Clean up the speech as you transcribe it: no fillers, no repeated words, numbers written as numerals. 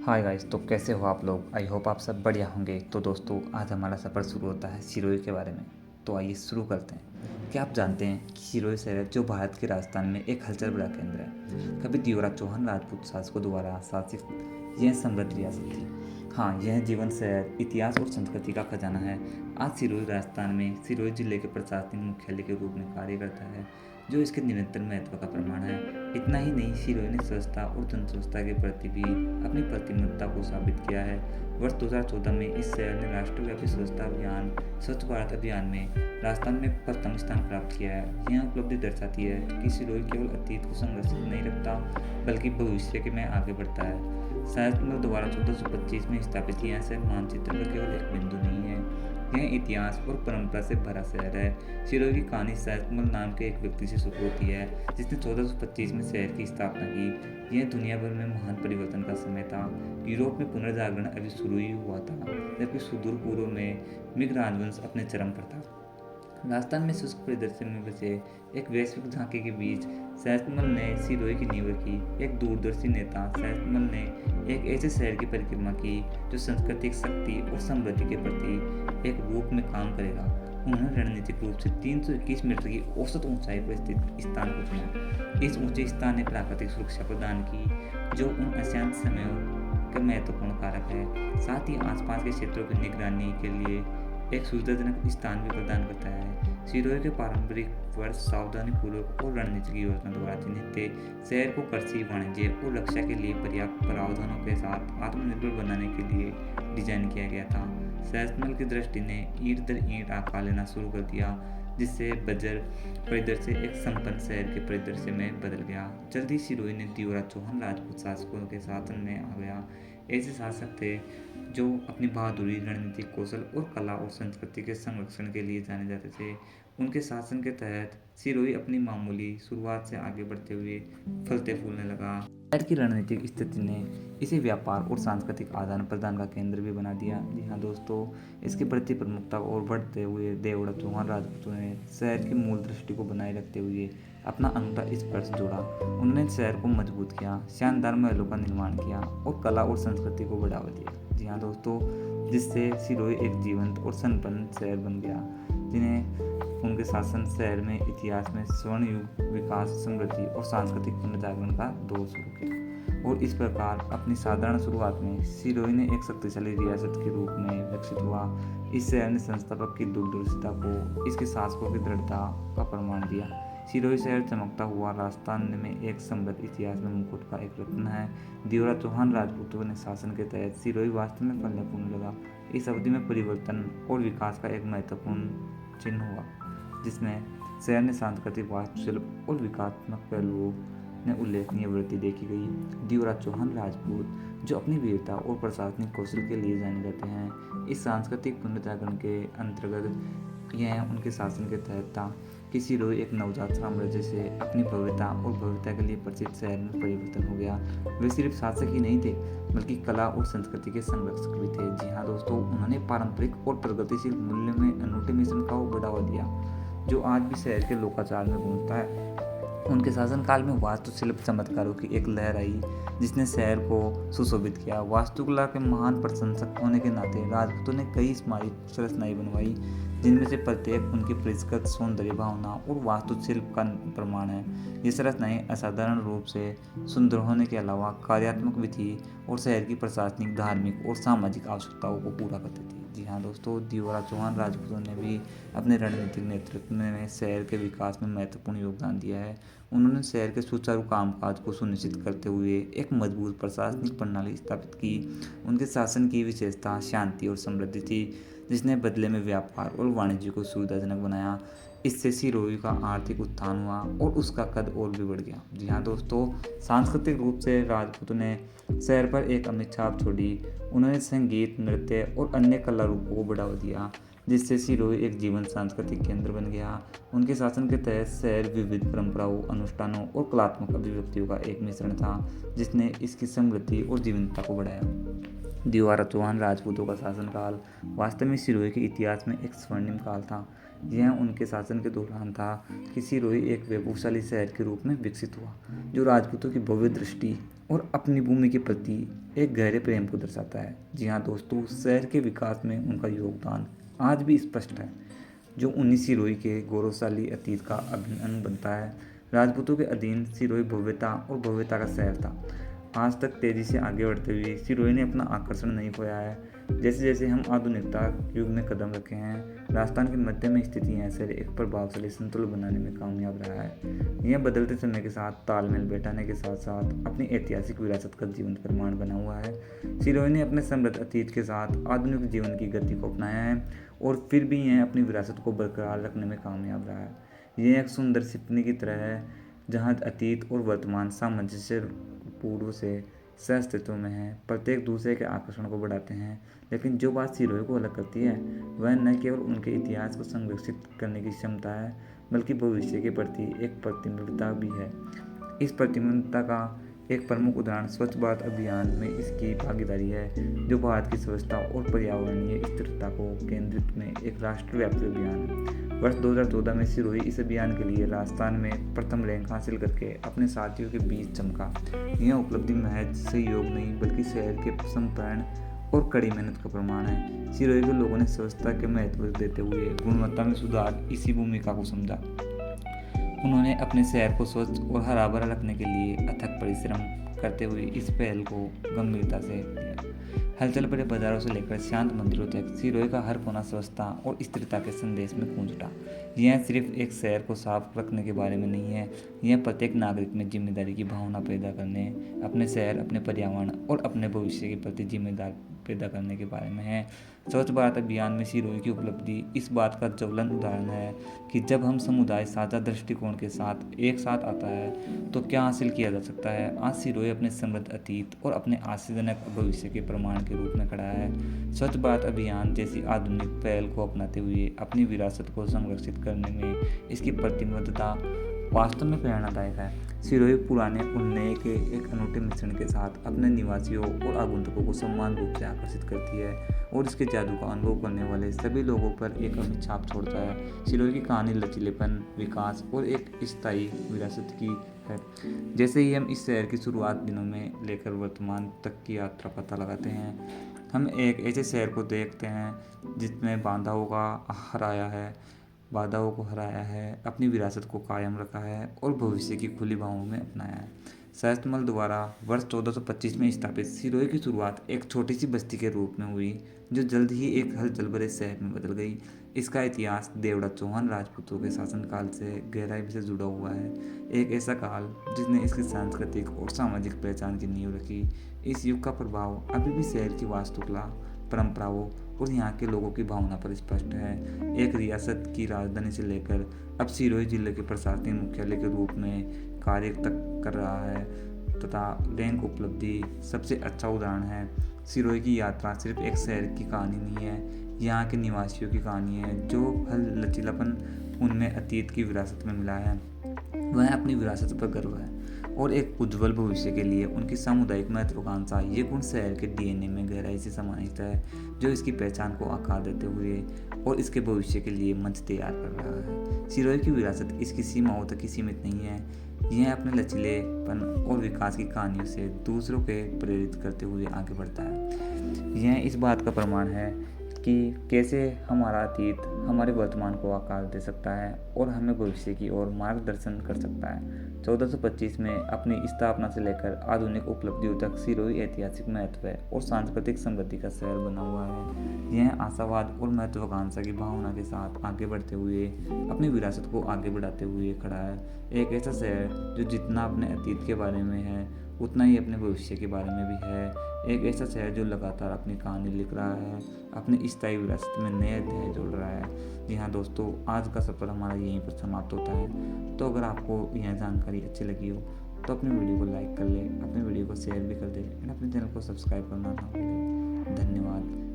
Hi guys, तो कैसे हो आप लोग। आई होप आप सब बढ़िया होंगे। तो दोस्तों, आज हमारा सफ़र शुरू होता है सिरोही के बारे में। तो आइए शुरू करते हैं। क्या आप जानते हैं कि सिरोही शहर जो भारत के राजस्थान में एक हलचल भरा केंद्र है। कभी दियोरा चौहान राजपूत शासकों द्वारा शासित यह समृद्ध रियासत थी। हाँ, यह जीवन शहर इतिहास और संस्कृति का खजाना है। आज सिरोही राजस्थान में सिरोही जिले के प्रशासनिक मुख्यालय के रूप में कार्य करता है, जो इसके निरंतर महत्व का प्रमाण है। इतना ही नहीं, सिरोही ने स्वच्छता और जन स्वच्छता के प्रति भी अपनी प्रतिबद्धता को साबित किया है। वर्ष 2014 में इस शहर ने राष्ट्रव्यापी स्वच्छता अभियान स्वच्छ भारत अभियान में राजस्थान में प्रथम स्थान प्राप्त किया है। यह उपलब्धि दर्शाती है कि सिरोही केवल अतीत को संरक्षित नहीं रखता, बल्कि भविष्य के में आगे बढ़ता है। शासक द्वारा 1425 में स्थापित यह शहर मानचित्र का केवल एक बिंदु नहीं है, यह इतिहास और परंपरा से भरा शहर है। सिरोही की कहानी सैयदमल नाम के एक व्यक्ति से शुरू होती है, जिसने 1425 में शहर की स्थापना की। यह दुनिया भर में महान परिवर्तन का समय था। यूरोप में पुनर्जागरण अभी शुरू ही हुआ था, जबकि सुदूर पूर्व में मिघ राजवंश अपने चरम पर था। राजस्थान में शुष्क परिदृश्य में बसे एक वैश्विक झांकी के बीच सैयदमल ने सिरोही की नींव रखी। एक दूरदर्शी नेता सैयदमल ने एक ऐसे शहर की परिक्रमा की जो सांस्कृतिक शक्ति और समृद्धि के प्रति एक रूप में काम करेगा। उन्होंने रणनीतिक रूप से 321 मीटर की औसत ऊंचाई पर स्थित स्थान को चुना। इस ऊंचे स्थान ने प्राकृतिक सुरक्षा प्रदान की, जो उन अशांत समयों का महत्वपूर्ण कारक है। साथ ही आसपास के क्षेत्रों की निगरानी के लिए एक सुविधाजनक स्थान भी प्रदान करता है। सिरोही के पारंपरिक वर्ष सावधानीपूर्वक और रणनीतिक योजना द्वारा चिन्हित थे। शहर को कृषि, वाणिज्य और रक्षा के लिए पर्याप्त प्रावधानों के साथ आत्मनिर्भर बनाने के लिए डिजाइन किया गया था। सैयदमल की दृष्टि ने ईंट दर ईंट आकार लेना शुरू कर दिया, जिससे बंजर परिदृश्य एक संपन्न शहर के परिदृश्य में बदल गया। जल्दी सिरोही ने दियोरा चौहान राजपूत शासकों के शासन में आ गया। ऐसे शासक थे जो अपनी बहादुरी, रणनीतिक कौशल और कला और संस्कृति के संरक्षण के लिए जाने जाते थे। उनके शासन के तहत सिरोही अपनी मामूली शुरुआत से आगे बढ़ते हुए फलते फूलने लगा। शहर की रणनीतिक स्थिति ने इसे व्यापार और सांस्कृतिक आदान प्रदान का केंद्र भी बना दिया। जी हाँ दोस्तों, इसके प्रति प्रमुखता और बढ़ते हुए देवड़ा चौहान राजपूतों ने शहर की मूल दृष्टि को बनाए रखते हुए अपना अनूठा स्पर्श जोड़ा। उन्होंने शहर को मजबूत किया, शानदार महलों का निर्माण किया और कला और संस्कृति को बढ़ावा दिया। जी हाँ दोस्तों, जिससे सिरोही एक जीवंत और संपन्न शहर बन गया, जिन्हें उनके शासन शहर में इतिहास में स्वर्ण युग, विकास, समृद्धि और सांस्कृतिक पुनर्जागरण का दौर शुरू किया। और इस प्रकार अपनी साधारण शुरुआत में सिरोही ने एक शक्तिशाली रियासत के रूप में विकसित हुआ। इस शहर ने संस्थापक की दूरदर्शिता को इसके शासकों की दृढ़ता का प्रमाण दिया। सिरोही शहर चमकता हुआ राजस्थान में एक समृद्ध इतिहास में मुकुट का एक रत्न है। दियोरा चौहान राजपूतों ने शासन के तहत सिरोही वास्तव में फलने फूलने लगा। इस अवधि में परिवर्तन और विकास का एक महत्वपूर्ण चिन्ह हुआ, जिसमें शहर ने सांस्कृतिक, वास्तुशिल्प और विकासात्मक पहलुओं में उल्लेखनीय वृद्धि देखी गई। दियोरा चौहान राजपूत, जो अपनी वीरता और प्रशासनिक कौशल के लिए जाने जाते हैं, इस सांस्कृतिक पुनर्जागरण के अंतर्गत यह उनके शासन के तहत था कि सिरोही एक नवजात साम्राज्य से अपनी भव्यता और भव्यता के लिए प्रसिद्ध शहर में परिवर्तन हो गया। वे सिर्फ शासक ही नहीं थे, बल्कि कला और संस्कृति के संरक्षक भी थे। जी हाँ दोस्तों, उन्होंने पारंपरिक और प्रगतिशील मूल्य में अनूठे मिश्रण का बढ़ावा दिया, जो आज भी शहर के लोकाचार में गूंजता है। उनके शासनकाल में वास्तुशिल्प चमत्कारों की एक लहर आई, जिसने शहर को सुशोभित किया। वास्तुकला के महान प्रशंसक होने के नाते राजपूतों ने कई स्मारक संरचनाएं बनवाई, जिनमें से प्रत्येक उनकी परिष्कृत सौंदर्य भावना और वास्तुशिल्प का प्रमाण है। ये संरचनाएं असाधारण रूप से सुंदर होने के अलावा कार्यात्मक भी थी और शहर की प्रशासनिक, धार्मिक और सामाजिक आवश्यकताओं को पूरा करती थी। जी हाँ दोस्तों, दियोरा चौहान राजपूतों ने भी अपने रणनीतिक नेतृत्व में शहर के विकास में महत्वपूर्ण योगदान दिया है। उन्होंने शहर के सुचारू कामकाज को सुनिश्चित करते हुए एक मजबूत प्रशासनिक प्रणाली स्थापित की। उनके शासन की विशेषता शांति और समृद्धि थी, जिसने बदले में व्यापार और वाणिज्य को सुविधाजनक बनाया। इससे सिरोही का आर्थिक उत्थान हुआ और उसका कद और भी बढ़ गया। जी हाँ दोस्तों, सांस्कृतिक रूप से राजपूतों ने शहर पर एक अमिट छाप छोड़ी। उन्होंने संगीत, नृत्य और अन्य कला रूपों को बढ़ावा दिया, जिससे सिरोही एक जीवन सांस्कृतिक केंद्र बन गया। उनके शासन के तहत शहर विविध परंपराओं, अनुष्ठानों और कलात्मक अभिव्यक्तियों का एक मिश्रण था, जिसने इसकी समृद्धि और जीवंतता को बढ़ाया। दियोरा चौहान राजपूतों का शासनकाल वास्तव में सिरोही के इतिहास में एक स्वर्णिम काल था। यह उनके शासन के दौरान था कि सिरोही एक वैभवशाली शहर के रूप में विकसित हुआ, जो राजपूतों की भव्य दृष्टि और अपनी भूमि के प्रति एक गहरे प्रेम को दर्शाता है। जी हाँ दोस्तों, शहर के विकास में उनका योगदान आज भी स्पष्ट है, जो 19 सिरोही के गौरवशाली अतीत का अभिन्न अंग बनता है। राजपूतों के अधीन सिरोही भव्यता और भव्यता का शहर था। आज तक तेजी से आगे बढ़ते हुए सिरोही ने अपना आकर्षण नहीं खोया है। जैसे जैसे हम आधुनिकता युग में कदम रखे हैं, राजस्थान के मध्य में स्थित यह शहर एक प्रभावशाली संतुलन बनाने में कामयाब रहा है। यह बदलते समय के साथ तालमेल बैठाने के साथ साथ अपनी ऐतिहासिक विरासत का जीवंत प्रमाण बना हुआ है। सिरोही ने अपने समृद्ध अतीत के साथ आधुनिक जीवन की गति को अपनाया है और फिर भी यह अपनी विरासत को बरकरार रखने में कामयाब रहा है। यह एक सुंदर सिपनी की तरह है, जहाँ अतीत और वर्तमान सामंजस्य पूर्व से सहअस्तित्व में है, प्रत्येक दूसरे के आकर्षण को बढ़ाते हैं। लेकिन जो बात सिरोही को अलग करती है वह न केवल उनके इतिहास को संरक्षित करने की क्षमता है, बल्कि भविष्य के प्रति एक प्रतिबद्धता भी है। इस प्रतिबद्धता का एक प्रमुख उदाहरण स्वच्छ भारत अभियान में इसकी भागीदारी है, जो भारत की स्वच्छता और पर्यावरणीय स्थिरता को केंद्रित में एक राष्ट्रव्यापी अभियान है। वर्ष 2014 में सिरोही इस अभियान के लिए राजस्थान में प्रथम रैंक हासिल करके अपने साथियों के बीच चमका। यह उपलब्धि महज सहयोग नहीं, बल्कि शहर के समर्पण और कड़ी मेहनत का प्रमाण है। सिरोही के लोगों ने स्वच्छता के महत्व देते हुए गुणवत्ता में सुधार इसी भूमिका को समझा। उन्होंने अपने शहर को स्वच्छ और हरा भरा रखने के लिए अथक परिश्रम करते हुए इस पहल को गंभीरता से लिया। हलचल भरे बाजारों से लेकर शांत मंदिरों तक सिरोही का हर कोना स्वच्छता और स्थिरता के संदेश में गूंज उठा। यह सिर्फ एक शहर को साफ रखने के बारे में नहीं है, यह प्रत्येक नागरिक में जिम्मेदारी की भावना पैदा करने, अपने शहर, अपने पर्यावरण और अपने भविष्य के प्रति जिम्मेदार पैदा करने के बारे में है। स्वच्छ भारत अभियान में सिरोही की उपलब्धि इस बात का ज्वलंत उदाहरण है कि जब हम समुदाय साझा दृष्टिकोण के साथ एक साथ आता है तो क्या हासिल किया जा सकता है। आज सिरोही अपने समृद्ध अतीत और अपने आशाजनक भविष्य के प्रमाण के रूप में खड़ा है। स्वच्छ भारत अभियान जैसी आधुनिक पहल को अपनाते हुए अपनी विरासत को संरक्षित करने में इसकी प्रतिबद्धता वास्तव में प्रेरणादायक है। सिरोही पुराने और नए के एक अनूठे मिश्रण के साथ अपने निवासियों और आगंतुकों को समान रूप से आकर्षित करती है और इसके जादू का अनुभव करने वाले सभी लोगों पर एक अमिट छाप छोड़ता है। सिरोही की कहानी लचीलेपन, विकास और एक स्थायी विरासत की है। जैसे ही हम इस शहर की शुरुआत दिनों में लेकर वर्तमान तक की यात्रा पता लगाते हैं, हम एक ऐसे शहर को देखते हैं जिसमें बाधाओं को हराया है, अपनी विरासत को कायम रखा है और भविष्य की खुली बाहों में अपनाया है। सहस्त्रमल द्वारा वर्ष 1425 में स्थापित सिरोही की शुरुआत एक छोटी सी बस्ती के रूप में हुई, जो जल्द ही एक हलचल भरे शहर में बदल गई। इसका इतिहास देवड़ा चौहान राजपूतों के शासनकाल से गहराई से जुड़ा हुआ है, एक ऐसा काल जिसने इसकी सांस्कृतिक और सामाजिक पहचान की नींव रखी। इस युग का प्रभाव अभी भी शहर की वास्तुकला, परंपराओं और यहाँ के लोगों की भावना पर स्पष्ट है। एक रियासत की राजधानी से लेकर अब सिरोही जिले के प्रशासनिक मुख्यालय के रूप में कार्य तक कर रहा है तथा रैंक उपलब्धि सबसे अच्छा उदाहरण है। सिरोही की यात्रा सिर्फ एक शहर की कहानी नहीं है, यहाँ के निवासियों की कहानी है, जो हर लचीलापन उनमें अतीत की विरासत में मिला है। वह अपनी विरासत पर गर्व है और एक उज्जवल भविष्य के लिए उनकी सामुदायिक महत्वाकांक्षा, ये गुण शहर के डीएनए में गहराई से समाहित है, जो इसकी पहचान को आकार देते हुए और इसके भविष्य के लिए मंच तैयार कर रहा है। सिरोही की विरासत इसकी सीमाओं तक ही सीमित नहीं है, यह अपने लचीलेपन और विकास की कहानियों से दूसरों के प्रेरित करते हुए आगे बढ़ता है। यह इस बात का प्रमाण है कि कैसे हमारा अतीत हमारे वर्तमान को आकार दे सकता है और हमें भविष्य की ओर मार्गदर्शन कर सकता है। 1425 में अपनी स्थापना से लेकर आधुनिक उपलब्धियों तक सिरोही ऐतिहासिक महत्व और सांस्कृतिक समृद्धि का शहर बना हुआ है। यह आशावाद और महत्वाकांक्षा की भावना के साथ आगे बढ़ते हुए अपनी विरासत को आगे बढ़ाते हुए खड़ा है। एक ऐसा शहर जो जितना अपने अतीत के बारे में है उतना ही अपने भविष्य के बारे में भी है। एक ऐसा शहर जो लगातार अपनी कहानी लिख रहा है, अपनी स्थायी विरासत में नए अध्याय जोड़ रहा है। जी हाँ दोस्तों, आज का सफ़र हमारा यहीं पर समाप्त होता है। तो अगर आपको यह जानकारी अच्छी लगी हो तो अपनी वीडियो को लाइक कर ले, अपनी वीडियो को शेयर भी कर दे और अपने चैनल को सब्सक्राइब करना ना भूलें। धन्यवाद।